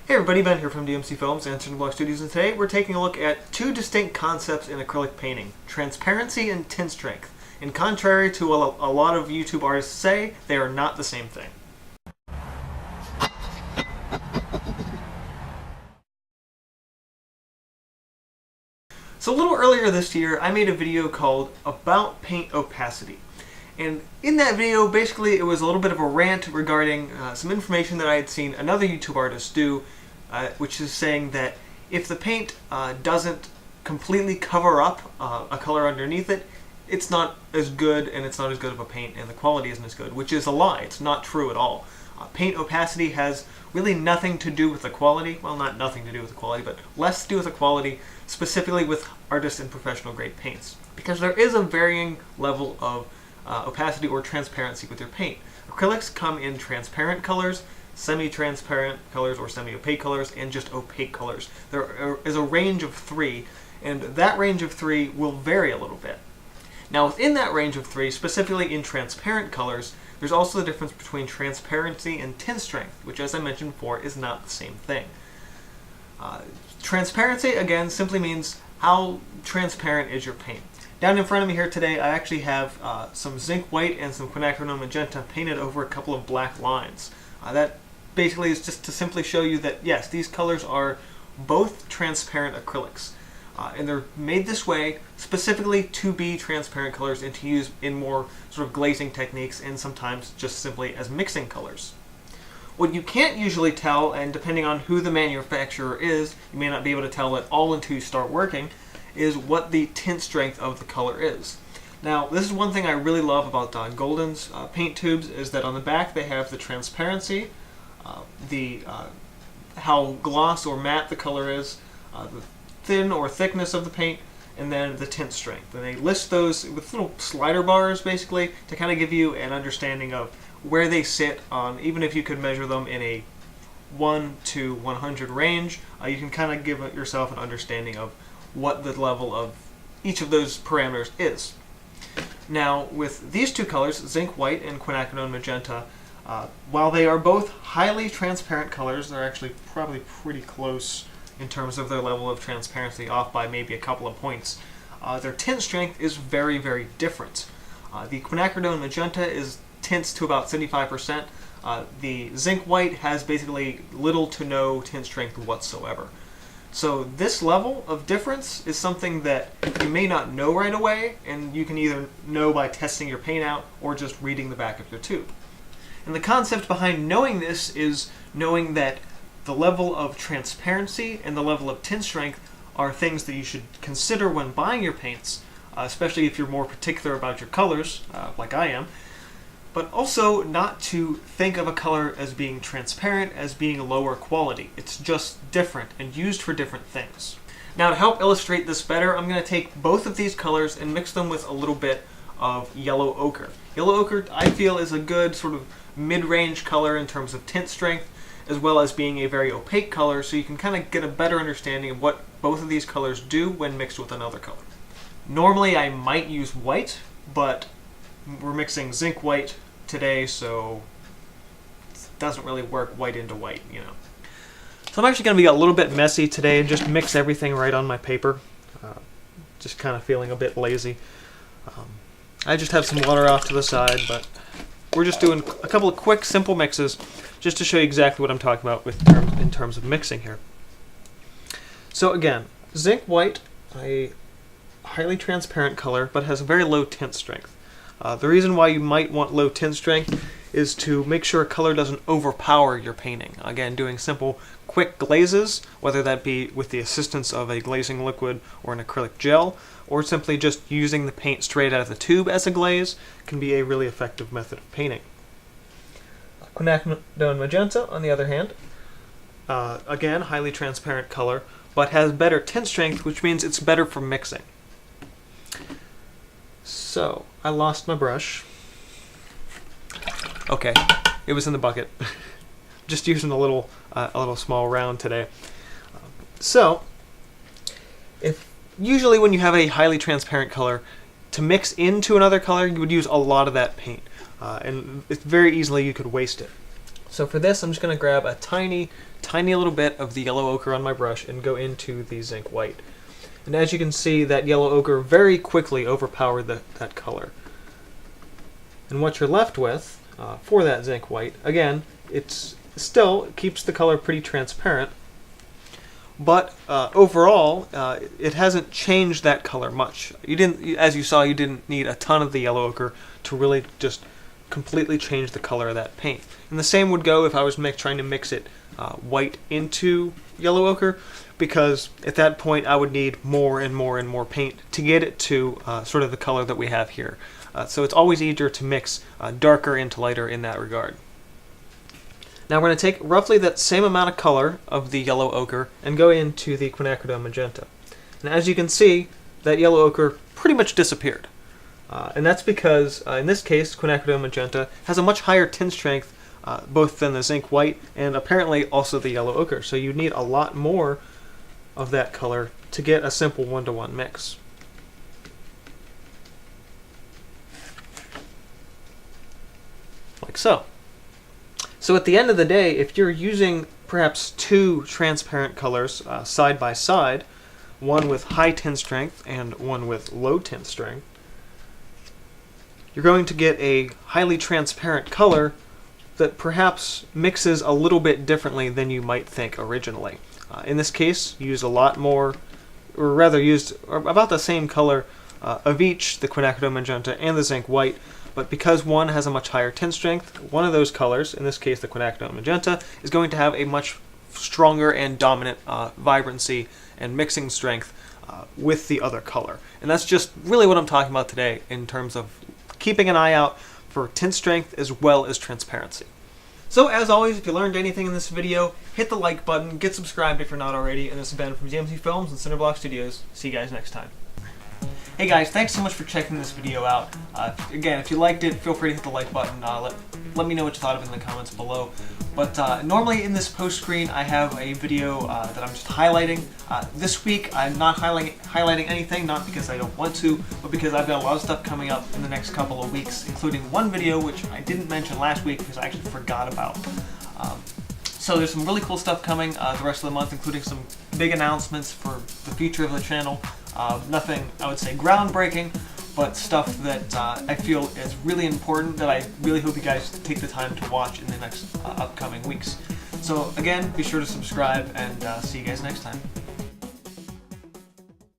Hey everybody, Ben here from DMC Films and Cinder Block Studios, and today we're taking a look at two distinct concepts in acrylic painting, transparency and tint strength. And contrary to what a lot of YouTube artists say, they are not the same thing. So a little earlier this year, I made a video called About Paint Opacity. And in that video, basically, it was a little bit of a rant regarding some information that I had seen another YouTube artist do, which is saying that if the paint doesn't completely cover up a color underneath it, it's not as good, and it's not as good of a paint, and the quality isn't as good, which is a lie. It's not true at all. Paint opacity has really nothing to do with the quality. Well, not nothing to do with the quality, but less to do with the quality, specifically with artist and professional grade paints. Because there is a varying level of opacity or transparency with your paint. Acrylics come in transparent colors, semi-transparent colors or semi-opaque colors, and just opaque colors. There is a range of three, and that range of three will vary a little bit. Now within that range of three, specifically in transparent colors, there's also the difference between transparency and tint strength, which, as I mentioned before, is not the same thing. Transparency, again, simply means how transparent is your paint. Down in front of me here today, I actually have some zinc white and some quinacridone magenta painted over a couple of black lines. That basically is just to simply show you that, yes, these colors are both transparent acrylics. And they're made this way specifically to be transparent colors and to use in more sort of glazing techniques and sometimes just simply as mixing colors. What you can't usually tell, and depending on who the manufacturer is, you may not be able to tell it all until you start working, is what the tint strength of the color is. Now, this is one thing I really love about Golden's paint tubes, is that on the back they have the transparency, how gloss or matte the color is, the thin or thickness of the paint, and then the tint strength. And they list those with little slider bars, basically, to kind of give you an understanding of where they sit on, even if you could measure them in a 1 to 100 range, you can kind of give yourself an understanding of what the level of each of those parameters is. Now, with these two colors, zinc white and quinacridone magenta, while they are both highly transparent colors, they're actually probably pretty close in terms of their level of transparency, off by maybe a couple of points. Their tint strength is very, very different. The quinacridone magenta tints to about 75%. The zinc white has basically little to no tint strength whatsoever. So this level of difference is something that you may not know right away, and you can either know by testing your paint out or just reading the back of your tube. And the concept behind knowing this is knowing that the level of transparency and the level of tint strength are things that you should consider when buying your paints, especially if you're more particular about your colors, like I am, but also not to think of a color as being transparent, as being lower quality. It's just different and used for different things. Now, to help illustrate this better, I'm going to take both of these colors and mix them with a little bit of yellow ochre. Yellow ochre, I feel, is a good sort of mid-range color in terms of tint strength, as well as being a very opaque color, so you can kind of get a better understanding of what both of these colors do when mixed with another color. Normally I might use white, but we're mixing zinc white today, so it doesn't really work white into white, you know. So I'm actually going to be a little bit messy today and just mix everything right on my paper. Just kind of feeling a bit lazy. I just have some water off to the side, but we're just doing a couple of quick, simple mixes just to show you exactly what I'm talking about in terms of mixing here. So again, zinc white, a highly transparent color, but has a very low tint strength. The reason why you might want low tint strength is to make sure a color doesn't overpower your painting. Again, doing simple, quick glazes, whether that be with the assistance of a glazing liquid or an acrylic gel, or simply just using the paint straight out of the tube as a glaze, can be a really effective method of painting. Quinacridone magenta, on the other hand, again, highly transparent color, but has better tint strength, which means it's better for mixing. So, I lost my brush. Okay, it was in the bucket. Just using a little small round today. So, usually when you have a highly transparent color, to mix into another color, you would use a lot of that paint. And it's very easily you could waste it. So for this, I'm just going to grab a tiny little bit of the yellow ochre on my brush and go into the zinc white. And as you can see, that yellow ochre very quickly overpowered that color. And what you're left with for that zinc white, again, it still keeps the color pretty transparent, but overall, it hasn't changed that color much. As you saw, you didn't need a ton of the yellow ochre to really just completely change the color of that paint. And the same would go if I was trying to mix it white into yellow ochre, because at that point I would need more and more and more paint to get it to sort of the color that we have here. So it's always easier to mix darker into lighter in that regard. Now we're going to take roughly that same amount of color of the yellow ochre and go into the quinacridone magenta. And as you can see, that yellow ochre pretty much disappeared. And that's because, in this case, quinacridone magenta has a much higher tint strength both than the zinc white and apparently also the yellow ochre. So you need a lot more of that color to get a simple one-to-one mix. Like so. So at the end of the day, if you're using perhaps two transparent colors side by side, one with high tint strength and one with low tint strength, you're going to get a highly transparent color that perhaps mixes a little bit differently than you might think originally. In this case, you use a lot more, or rather used about the same color of each, the quinacridone magenta and the zinc white, but because one has a much higher tint strength, one of those colors, in this case the quinacridone magenta, is going to have a much stronger and dominant vibrancy and mixing strength with the other color. And that's just really what I'm talking about today in terms of keeping an eye out for tint strength as well as transparency. So as always, if you learned anything in this video, hit the like button, get subscribed if you're not already, and this has been from ZMC Films and Cinderblock Studios. See you guys next time. Hey guys, thanks so much for checking this video out. Again, if you liked it, feel free to hit the like button. Let me know what you thought of it in the comments below. But normally in this post screen, I have a video that I'm just highlighting. This week, I'm not highlighting anything, not because I don't want to, but because I've got a lot of stuff coming up in the next couple of weeks, including one video which I didn't mention last week because I actually forgot about. So there's some really cool stuff coming the rest of the month, including some big announcements for the future of the channel. Nothing, I would say, groundbreaking, but stuff that I feel is really important that I really hope you guys take the time to watch in the next upcoming weeks. So again, be sure to subscribe and see you guys next time.